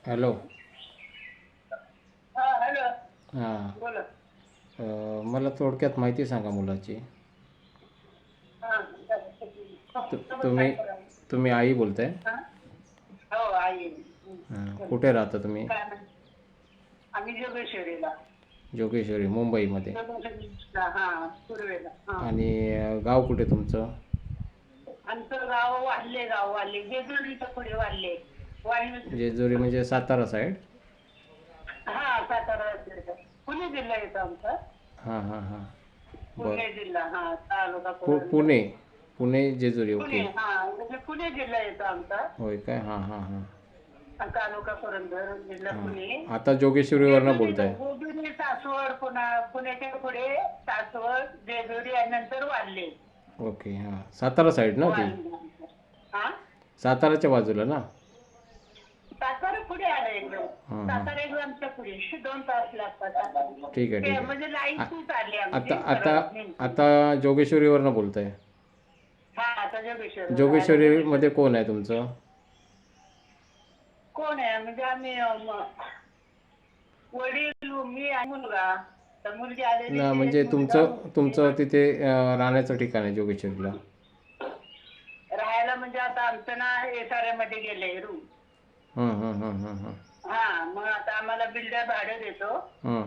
Hello. हा hello. हां. बोला. मला थोडक्यात माहिती सांगा मुलाची. हा सोबत काय तुम्ही करावं. तुम्ही आई बोलताय? हा हो आई आहे. कुठे राहता तुम्ही? काय म्हणते आम्ही जोगेश्वरीला. जोगेश्वरी, मुंबईमध्ये. जोगेश्वरीला हा पूर्वेला हा. आणि गाव कुठे तुमचं? आमचं गाव वाल्ले जेजुरीच्या पुढे वाल्ले. जेजुरी म्हणजे सातारा साईड? हा सातारा पुणे जिल्हा येतो आमचा. हां हां हां. बरं. पुणे जिल्हा हा तालुका पुरंदर. पुणे. पुणे जेजुरी, पुणे ओके. हा म्हणजे पुणे जिल्हा येतो आमचा. होय काय? हां हां हां. तालुका पुरंदर जिल्हा हां. पुणे. आता जोगेश्वरीवरनं बोलताय? जेजुरी सासवड पुण्याच्या पुढे सासवड जेजुरी आणि नंतर वाल्ले. ओके. हां, सातारा साईड ना ती? हा साताराच्या बाजूला ना? सातारा पुढे आलं एकदम. हां हां. सातारा एकदमच्या पुढे 2 तास लागतात. ठीक आहे, ठीक आहे. म्हणजे लाईन खूप आली आता आमची आता सरळ नेमकी. आता जोगेश्वरीवरनं बोलताय? हा आता जोगेश्वरी राहायला जोगेश्वरीमध्ये जोगेश्वरी. कोण आहे तुमचं? कोण आहे म्हणजे आम्ही वडील मी आणि मुलगा. तर मुलगी आलेली ना एक म्हणजे मुलगा तुमचं मुलगी. तुमचं तिथे राहण्याचं ठिकाण आहे जोगेश्वरीला? राहायला म्हणजे आता आमचं ना एसआरएमध्ये गेले रूम. हं हं हं हं हं. हा मग आता आम्हाला बिल्डर भाडं देतो. हं.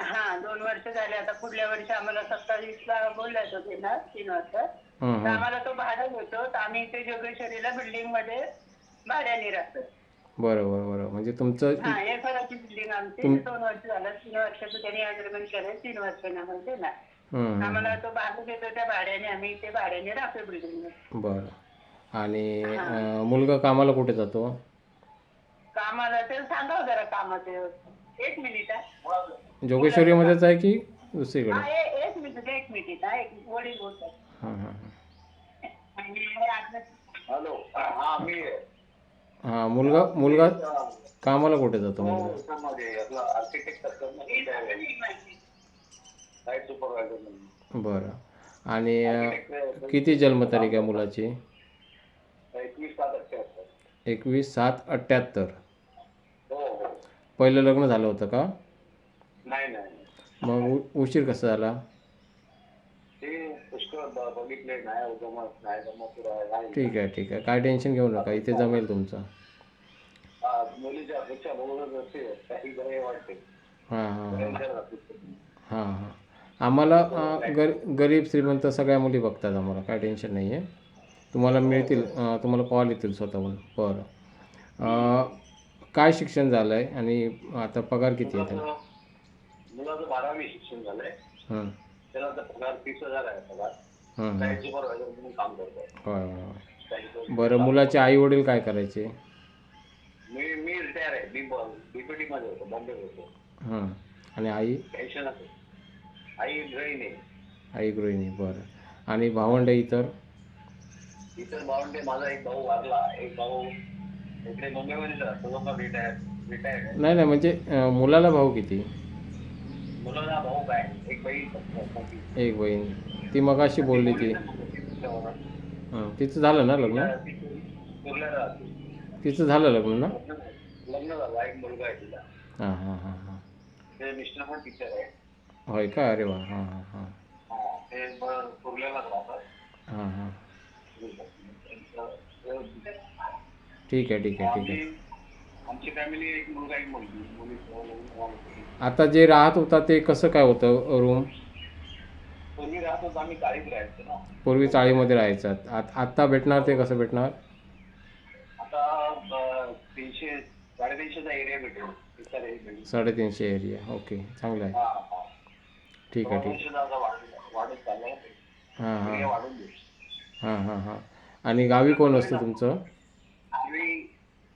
हा 2 वर्ष झाले आता पुढल्या वर्षी आम्हाला 27ला बोललाय होते ना 3 वर्ष. हं तर हं. आम्हाला तो भाडं देतो तर आम्ही इथे जोगेश्वरीला बिल्डिंग मध्ये भाड्याने राहतो. बरं बरं बरं. म्हणजे तुमचं हा एसआरएची बिल्डिंग आमची तुम 2 वर्ष झालं. 3 वर्षाचं त्यांनी अग्रीमेंट केलं. 3 वर्षांनी आम्हाला देणार. हं हं आम्हाला हं. तो भाडं देतो त्या भाड्याने आम्ही इथे भाड्याने राहतो बिल्डिंग मध्ये. बरं. आणि हा मुलगा कामाला कुठे जातो? कामाला ते सांगावं जरा कामाचं. 1 मिनिट हा. मुलाचं काम. जोगेश्वरीमध्येच आहे की दुसरीकडे? हा 1 मिनिट हा. एक वडील बोलतात. हां हां हां. हॅलो हा मी हां, मुलगा मुलगा कामाला कुठे जातो मुलगा? आर्किटेक्ट साईट सुपरवायझर म्हणून. बरं. आणि आर्किटेक्ट किती जन्मतारीख आहे मुलाची? 21/7/78. 21/7/78. हो हो. पहिलं लग्न झालं होतं का? नाही नाही मग उशीर कसा झाला? ते पुष्कळ बघितले नाही जमत नाही जमत ठीक आहे, ठीक आहे. काय टेन्शन घेऊ नका. इथे जमेल तुमचं. मुलीच्या अपेक्षा बरोबर असते काही बरे वाटते. हां हां हां. हां हां. आम्हाला गरीब श्रीमंत सगळ्या मुली बघतात आम्हाला. काय टेन्शन नाही आहे. तुम्हाला मिळतील, तुम्हाला कॉल येतील स्वतःहून. बरं. काय शिक्षण झालं आहे आणि आता पगार किती आहे त्याला? मुलाचं 12वी शिक्षण झालंय. हं. त्याला आता पगार 30,000 आहे पगार. हं हं. साईट सुपरवायझर म्हणून काम करतोय. होय होय होय. बरं, मुलाचे आई वडील काय करायचे? मी रिटायर आहे. मी बीपीटी मध्ये होतो, बॉम्बे होतो. हं. आणि आई? टेन्शन असेल. आई गृहिणी आहे. आई गृहिणी. बरं. आणि भावंड इतर? इतर भावंडे माझा एक भाऊ वारला. एक भाऊ इकडे मुंबईमध्येच राहतो. तो रिटायर्ड आहे. नाही नाही, म्हणजे मुलाला भाऊ किती? मुलाला भाऊ काय एक बहीण मोठी. एक बहीण. ती मगाशी बोलली ती. हं. तिचं झालं ना लग्न? कुर्ल्याला राहते. तिचं झालं लग्न ना? लग्न झालं. एक मुलगा आहे तिला. हां हां हां हां. ते मिस्टर पण टीचर आहे. होय का? अरे वा. हां हां हां. ते कुर्ल्यालाच राहतात. हां हां. ठीक आहे, ठीक आहे, ठीक आहे. आमची फॅमिली एक मुलगा एक मुलगी. आता जे राहत होता ते कसं काय होतं रूम? पूर्वी राहत होतो आम्ही चाळीत राहायचो ना. पूर्वी चाळीमध्ये राहायचं. आत्ता भेटणार ते कसं भेटणार? आता 300 350चा एरिया भेटेल. 350 एरिया. ओके, चांगलं आहे. ठीक आहे, ठीक आहे. वाढत चाललंय. हां हां एरिया वाढून देऊ. हां हां हां. आणि गावी कोण असतं तुमचं?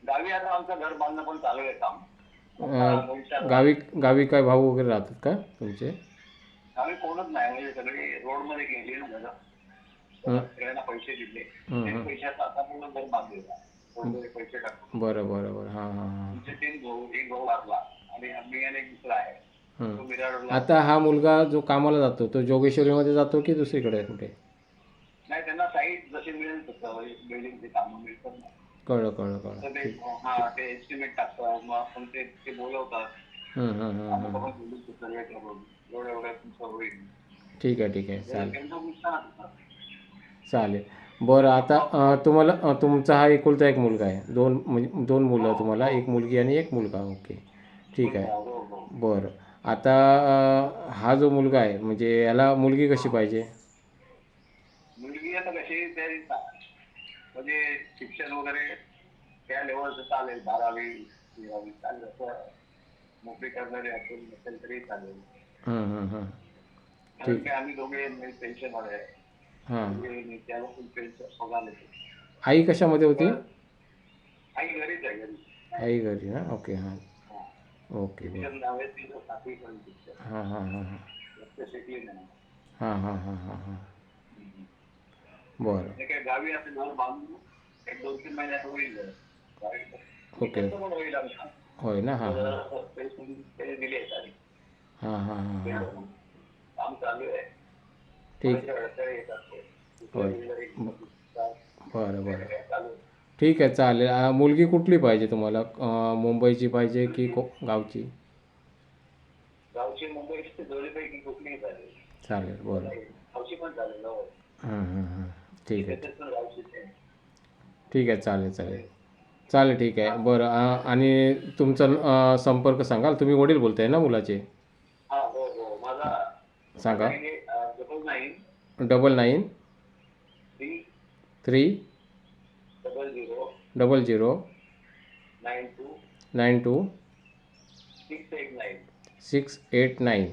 गावी आता आमचं घर बांधणं पण चालू आहे काम. गावी गावी काय भाऊ वगैरे राहतात का तुमचे? गावी कोणच नाही म्हणजे सगळे रोडमध्ये गेले ना दादा. सगळ्यांना पैसे दिले. ते पैशाचा आता पूर्ण घर बांधलेला. पैसे टाकून. बरं बरं बरं. हां हां हां. आमचे 3 भाऊ, एक भाऊ वारला आणि मी आणि एक दुसरा आहे. तो मिराडला. आता हा मुलगा जो कामाला जातो तो जोगेश्वरीमध्ये जातो की दुसरीकडे कुठे? नाही त्यांना साईट जशी मिळेल तसं बिल्डिंगचे कामं मिळतात ना. कळलं कळलं कळलं. तर ते ठीक. ते एस्टिमेट टाकतात, मग आपण ते बोलवतात. हं, हं, हं, आपण हं. बघून बोलू सर्वे करून एवढ्या एवढ्या तुमचं होईल. ठीक आहे ठीक आहे चालेल त्यांचं नुकसान होतं. चालेल. बरं आता तुम्हाला तुमचा हा एकुलता एक मुलगा आहे. दोन म्हणजे दोन मुलं तुम्हाला, एक मुलगी आणि एक मुलगा. ओके ठीक आहे. हो हो. बरं आता हा जो मुलगा आहे म्हणजे याला मुलगी कशी पाहिजे? मुलगी आता कशी तरी म्हणजे शिक्षण वगैरे त्या लेवलचं चालेल, 12वी 13वी चालेल, असं नोकरी करणारे असेल नसेल तरी चालेल. हं, हं, हं. कारण ठीक की आहे. आम्ही दोघे पेन्शनवाले आहे. हां. म्हणजे त्याला फुल पेन्शन पगार येतो. आई कशामध्ये होती? पण आई घरीच आहे, घरी. आई घरी ना. ओके हां. हा. ओके बरं. शिक्षण नावे तिथं 7वी पर्यंत शिक्षण. हां हां हां हां जास्त शिकली नाही. हां हां हां हां हां. बरं. ते काय गावी असं घर बांधून एक 2-3 महिन्यात होईल घर. गावी ओके. विकत पण होईल आमचं. होय ना. हां हां तर पैसे दिले आहेत. हां हां हां हां. काम चालू आहे. ठीक. थोड्याशा अडचणी येतात ते. होय. दुसऱ्या एक बरं बरं. चालू आहे. ठीक आहे चालेल. मुलगी कुठली पाहिजे तुम्हाला? मुंबईची पाहिजे की गावची? गावची मुंबईची दोन्हीपैकी कुठलीही चालेल. चालेल बरं. गावची पण चालेल. हो. हं हं हं. ठीक आहे. त्याच्यात पण गावचीच आहे. ठीक आहे चालेल चालेल. चालेल ठीक आहे. बरं आणि तुमचा संपर्क सांगाल? तुम्ही वडील बोलताय ना मुलाचे? हा हो हो. माझा सांगा. 999 99 3 3 00 00 92 92 689 689.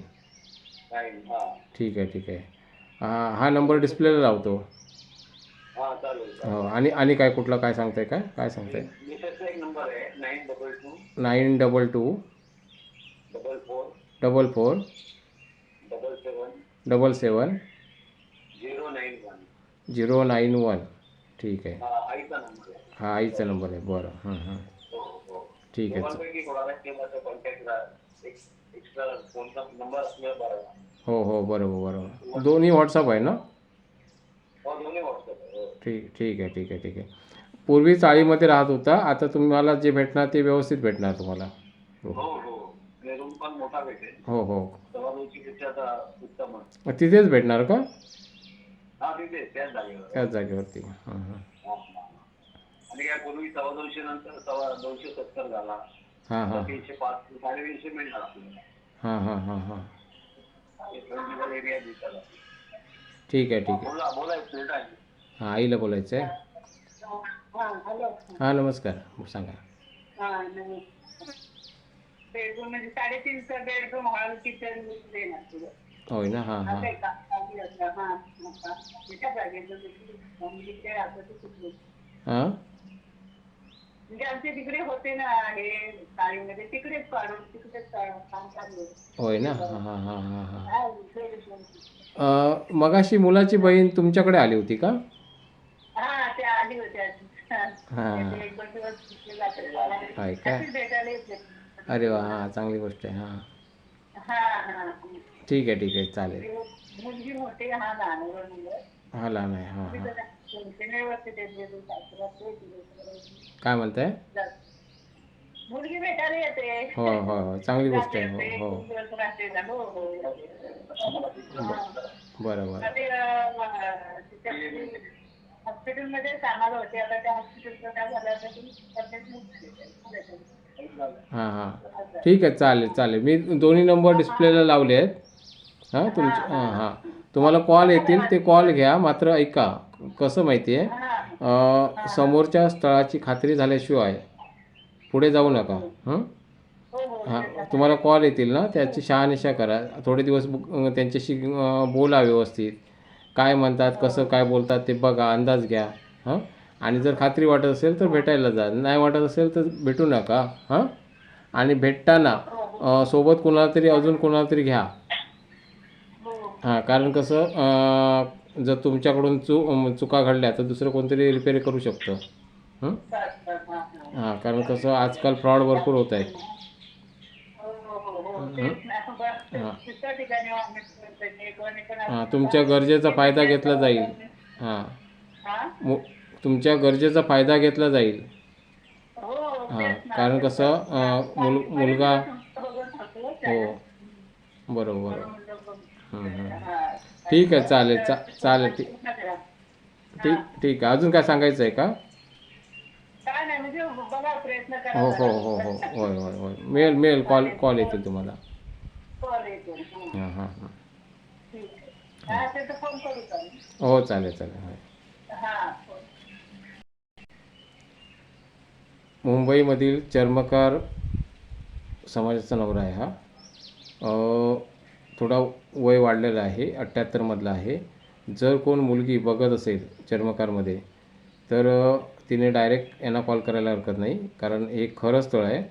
9. हा ठीक आहे ठीक आहे. हा नंबर डिस्प्लेला लावतो. हा चालेल हो चालेल. आणि आणि काय कुठला काय सांगताय काय सांगताय? मिसेसचा एक नंबर आहे 922 922 44 44 77 77 091. 091. ठीक आहे. हा आईचा नंबर आहे. हा आईचा नंबर आहे. बरं हं हं. हो हो. ठीक आहे. दोघांपैकी कोणाला केला तर कॉन्टॅक्ट एक एक्स्ट्रा फोनचा नंबर असलेला बरा. हो हो बरोबर बरोबर. दोन्ही व्हॉट्सअप आहे ना? हो दोन्ही व्हॉट्सअप आहे. हो ठीक ठीक आहे ठीक आहे ठीक आहे. पूर्वी चाळीमध्ये राहत होता, आता तुम्हाला जे भेटणार ते व्यवस्थित भेटणार तुम्हाला. हो हो हो. आणि रूम पण मोठा भेटेल. हो हो. सवालोची पेक्षा आता उत्तम आहे. मग तिथेच भेटणार का? हा तिथे त्याच जागेवर. त्याच जागेवरती? हां हां हा, हा. आणि काय पूर्वी 250 नंतर 270 झाला. हां हां 305 350 मिळणार आपल्याला. हां हां हां हां. एरिया दिसला. ठीक आहे ठीक आहे. बोला बोला एक मिनिट आहे. हां आईला बोलायचं आहे. हॅलो. हां नमस्कार. सांगा. बेडरूम म्हणजे 3.5चा बेडरूम हॉल किचन देणार तुला. होय ना. हां हां असं आहे का? हा त्याच्या जागेचं म्हणजे ते आता ते कुठले हां म्हणजे आमचे तिकडे होते ना हे चाळीमध्ये तिकडेच काढून तिकडेच काम चालू. होय ना. हां हां हां हां हां. हा इथे मगाशी मुलाची बहीण तुमच्याकडे आली होती का? हा ते आली होती हां ते 1-2 दिवस तिथे जाते. आहे का? भेटायला येते. अरे वा हां चांगली गोष्ट आहे. हां हा हा. ठीक आहे चालेल. मुलगी मोठी हा लहान मुलं. हां लहान आहे. हां हां. मुलगी काय म्हणताय? भेटायला येते. हो हो हो चांगली गोष्ट आहे. हो हो बरं बरं. हॉस्पिटलमध्ये कामाला होते. आता त्या हॉस्पिटलचं काय झालं हां हां ठीक आहे चालेल. मी दोन्ही नंबर डिस्प्लेला लावले आहेत. हां हां हां तुम्हाला कॉल येतील ते कॉल घ्या. मात्र ऐका कसं माहिती आहे समोरच्या स्थळाची खात्री झाल्याशिवाय पुढे जाऊ नका. हां तुम्हाला कॉल येतील ना त्याची शहानिशा करा. थोडे दिवस त्यांच्याशी बोला व्यवस्थित. काय म्हणतात कसं काय बोलतात ते बघा अंदाज घ्या. हां आणि जर खात्री वाटत असेल तर भेटायला जा. नाही वाटत असेल तर भेटू नका. हां आणि भेटताना सोबत अजून कोणाला तरी घ्या. हां कारण कसं जर तुमच्याकडून चुका घडल्या तर दुसरं कोणतरी रिपेअर करू शकतं. हां कारण कसं आजकाल फ्रॉड भरपूर होत आहेत. हां तुमच्या गरजेचा फायदा घेतला जाईल. हां तुमच्या गरजेचा फायदा घेतला जाईल. हां कारण कसं मुलगा बघून थकलो हो बरोबर म्हणलं बघ. हं. हा. ठीक आहे चालेल चालेल प्रयत्न करा. हा. ठीक आहे अजून काय सांगायचं आहे का काय नाही म्हणजे बघा प्रयत्न करा हो हो जरा. हो हो होय होय होय मिळेल कॉल येतील तुम्हाला कॉल येतो. हा. हां हां हां ठीक आहे. काय असेल तर फोन करू का मी? हो चालेल होय हा फोन. मुंबईमधील चर्मकार समाजाचा नवरा आहे हा थोडा वय वाढलेला आहे 78मधला आहे जर कोण मुलगी बघत असेल चर्मकारमध्ये तर तिने डायरेक्ट यांना कॉल करायला हरकत नाही कारण हे खरं स्थळ आहे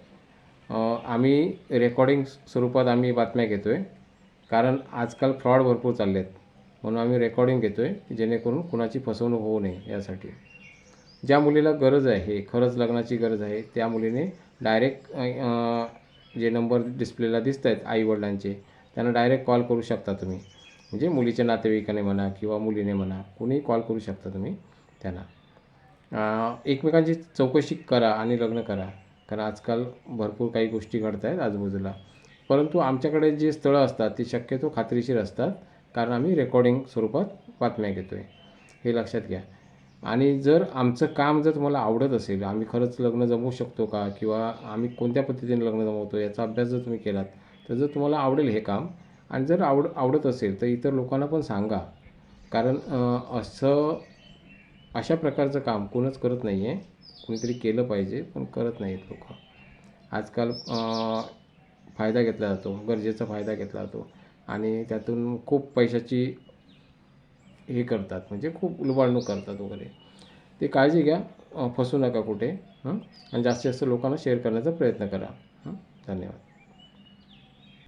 आम्ही रेकॉर्डिंग स्वरूपात आम्ही बातम्या घेतो आहे कारण आजकाल फ्रॉड भरपूर चालले आहेत म्हणून आम्ही रेकॉर्डिंग घेतो आहे जेणेकरून कुणाची फसवणूक होऊ नये यासाठी ज्या मुलीला गरज आहे खरंच लग्नाची गरज आहे त्या मुलीने डायरेक्ट जे नंबर डिस्प्लेला दिसत आहेत आईवडिलांचे त्यांना डायरेक्ट कॉल करू शकता तुम्ही म्हणजे मुलीच्या नातेवाईकाने म्हणा किंवा मुलीने म्हणा कोणीही कॉल करू शकता तुम्ही त्यांना एकमेकांची चौकशी करा आणि लग्न करा कारण आजकाल भरपूर काही गोष्टी घडत आहेत आजूबाजूला परंतु आमच्याकडे जे स्थळं असतात ती शक्यतो खात्रीशीर असतात कारण आम्ही रेकॉर्डिंग स्वरूपात बातम्या घेतो आहे हे लक्षात घ्या आणि जर आमचं काम जर तुम्हाला आवडत असेल आम्ही खरंच लग्न जमवू शकतो का किंवा आम्ही कोणत्या पद्धतीने लग्न जमवतो याचा अभ्यास जर तुम्ही केलात तर जर तुम्हाला आवडेल हे काम आणि जर आवडत असेल तर इतर लोकांना पण सांगा कारण अशा प्रकारचं काम कोणच करत नाही आहे कोणीतरी केलं पाहिजे पण करत नाहीत लोक आजकाल फायदा घेतला जातो गरजेचा फायदा घेतला जातो आणि त्यातून खूप पैशाची हे करतात म्हणजे खूप लुबाडणूक करतात वगैरे ते काळजी घ्या फसू नका कुठे आणि जास्तीत जास्त लोकांना शेअर करण्याचा प्रयत्न करा धन्यवाद